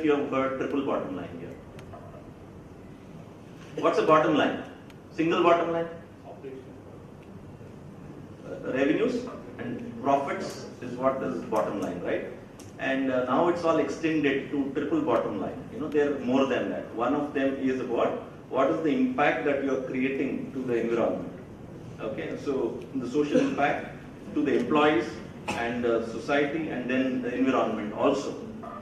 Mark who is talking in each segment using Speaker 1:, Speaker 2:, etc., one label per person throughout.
Speaker 1: if you have heard triple bottom line here. What's a bottom line? Single bottom line? Revenues and profits is what is bottom line, right? And now it's all extended to triple bottom line. You know, they're more than that. One of them is about what is the impact that you're creating to the environment. Okay, so the social impact to the employees and society and then the environment also.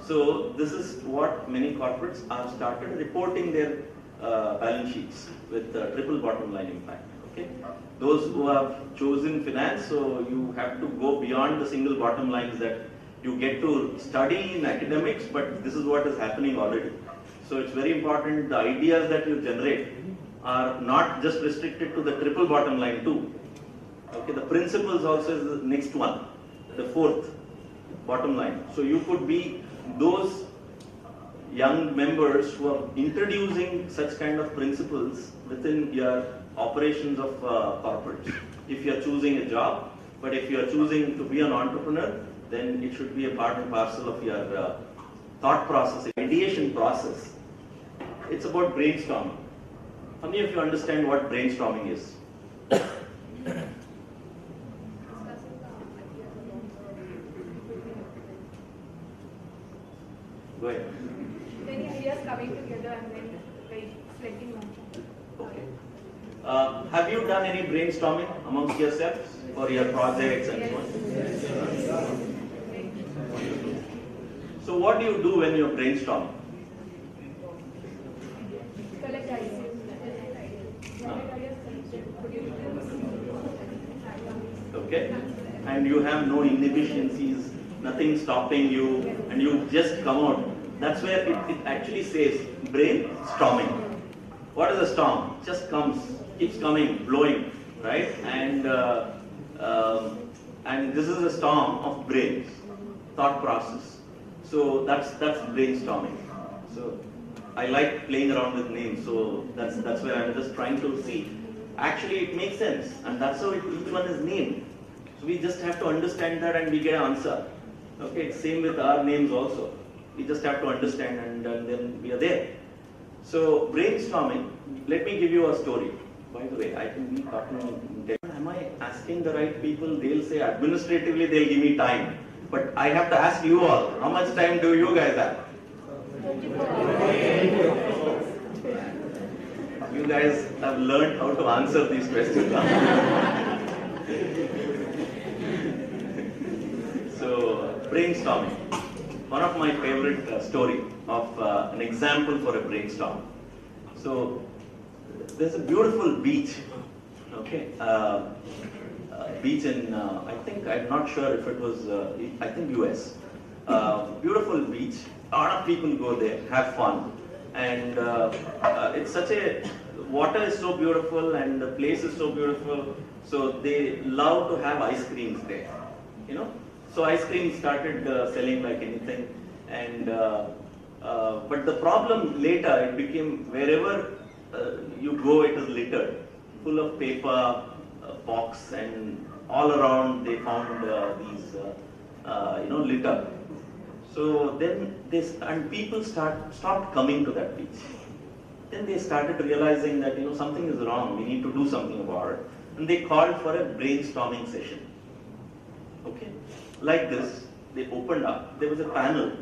Speaker 1: So this is what many corporates have started reporting their balance sheets with triple bottom line impact. Okay, those who have chosen finance, so you have to go beyond the single bottom lines that you get to study in academics, but this is what is happening already. So it's very important the ideas that you generate are not just restricted to the triple bottom line too. Okay, the principles also is the next one, the fourth bottom line. So you could be those young members who are introducing such kind of principles within your operations of corporates. If you are choosing a job, but if you are choosing to be an entrepreneur, then it should be a part and parcel of your thought process, ideation process. It's about brainstorming. How many of you understand what brainstorming is? Go ahead.
Speaker 2: Many ideas coming together and then like selecting one.
Speaker 1: Okay. Have you done any brainstorming amongst yourselves for your projects and so on? So what do you do when you're brainstorming?
Speaker 2: Collect ideas.
Speaker 1: Okay. And you have no inhibitions, nothing stopping you, and you just come out. That's where it actually says brainstorming. What is a storm? Just comes, keeps coming, blowing, right? And this is a storm of brains, thought process. So that's brainstorming. So I like playing around with names. So that's where I'm just trying to see. Actually, it makes sense, and that's how each one is named. So we just have to understand that, and we get an answer. Okay, same with our names also. We just have to understand, and then we are there. So brainstorming. Let me give you a story. By the way, I can be talking. Am I asking the right people? They'll say administratively they'll give me time. But I have to ask you all, how much time do you guys have? You guys have learned how to answer these questions. So, brainstorming. One of my favorite story of an example for a brainstorm. So, there's a beautiful beach. Okay. Beach in, I'm not sure if it was, I think US. Beautiful beach, a lot of people go there, have fun. And it's such a, water is so beautiful and the place is so beautiful. So they love to have ice creams there, you know. So ice cream started selling like anything. And, but the problem later, it became wherever you go, it is littered, full of paper, box, and all around they found these, litter. So then people stopped coming to that beach. Then they started realizing that something is wrong. We need to do something about it, and they called for a brainstorming session. Okay, like this, they opened up. There was a panel,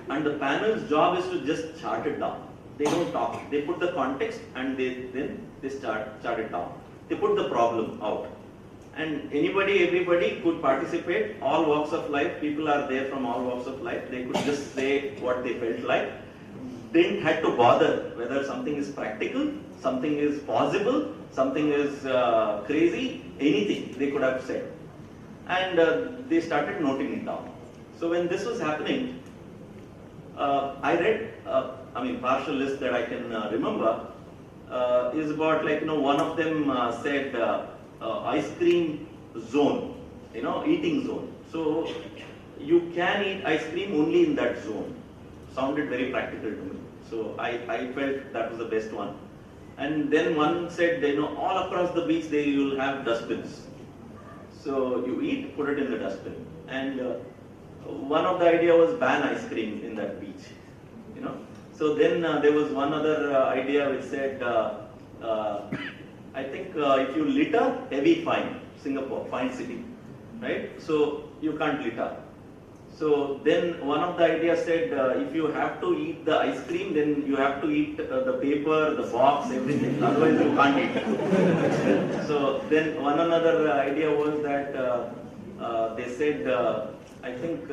Speaker 1: and the panel's job is to just chart it down. They don't talk. They put the context, and then they chart it down. They put the problem out. And everybody could participate, all walks of life, people are there from all walks of life, they could just say what they felt like. Didn't have to bother whether something is practical, something is possible, something is crazy, anything they could have said. And they started noting it down. So when this was happening, I read, partial list that I can remember, is about one of them said ice cream zone, eating zone. So you can eat ice cream only in that zone. Sounded very practical to me. So I felt that was the best one. And then one said, all across the beach you'll have dustbins. So you eat, put it in the dustbin. And one of the idea was ban ice cream in that beach. you know. So then there was one other idea which said, I think if you litter, heavy fine. Singapore, fine city, right? So you can't litter. So then one of the ideas said, if you have to eat the ice cream, then you have to eat the paper, the box, everything. Otherwise you can't eat. So then one another idea was that they said, I think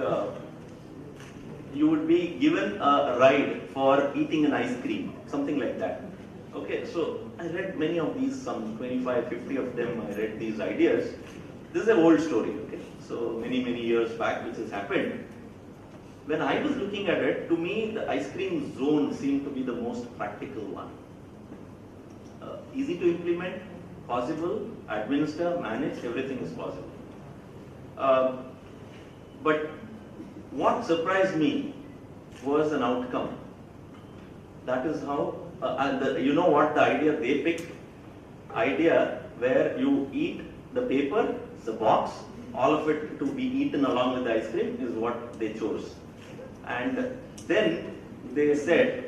Speaker 1: you would be given a ride for eating an ice cream, something like that. Okay, so I read many of these, some 25, 50 of them, I read these ideas. This is an old story, okay? So many years back which has happened. When I was looking at it, to me the ice cream zone seemed to be the most practical one. Easy to implement, possible, administer, manage, everything is possible. But what surprised me was an outcome. That is how, you know what the idea they picked? Idea where you eat the paper, the box, all of it to be eaten along with the ice cream is what they chose. And then they said,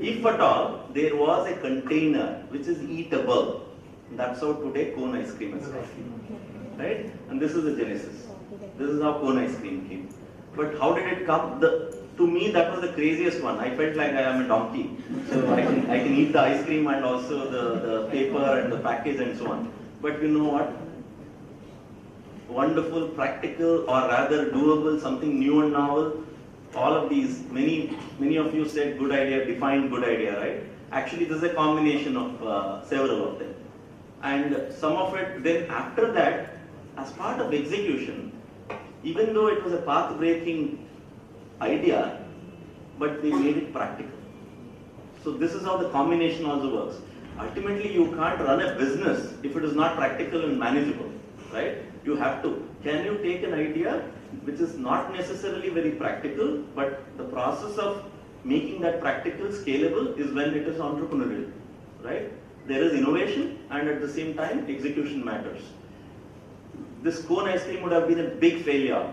Speaker 1: if at all there was a container which is eatable, that's how today cone ice cream is called, right? And this is the genesis. This is how cone ice cream came. But how did it come? To me, that was the craziest one. I felt like I am a donkey. So I can eat the ice cream and also the paper and the package and so on. But you know what? Wonderful, practical, or rather doable, something new and novel. All of these, many of you said good idea, defined good idea, right? Actually, this is a combination of several of them. And some of it, then after that, as part of execution, even though it was a path-breaking idea, but they made it practical. So this is how the combination also works. Ultimately, you can't run a business if it is not practical and manageable, right? You have to. Can you take an idea which is not necessarily very practical, but the process of making that practical, scalable is when it is entrepreneurial, right? There is innovation and at the same time execution matters. This cone ice cream would have been a big failure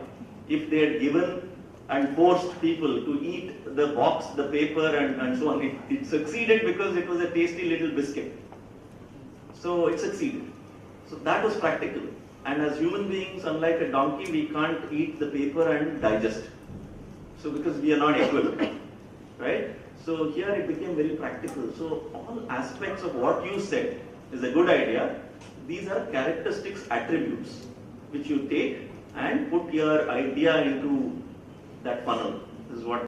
Speaker 1: if they had given and forced people to eat the box, the paper and so on. It succeeded because it was a tasty little biscuit. So it succeeded. So that was practical. And as human beings, unlike a donkey, we can't eat the paper and digest. So because we are not equipped, right? So here it became very practical. So all aspects of what you said is a good idea. These are characteristics, attributes, which you take and put your idea into that funnel. This is what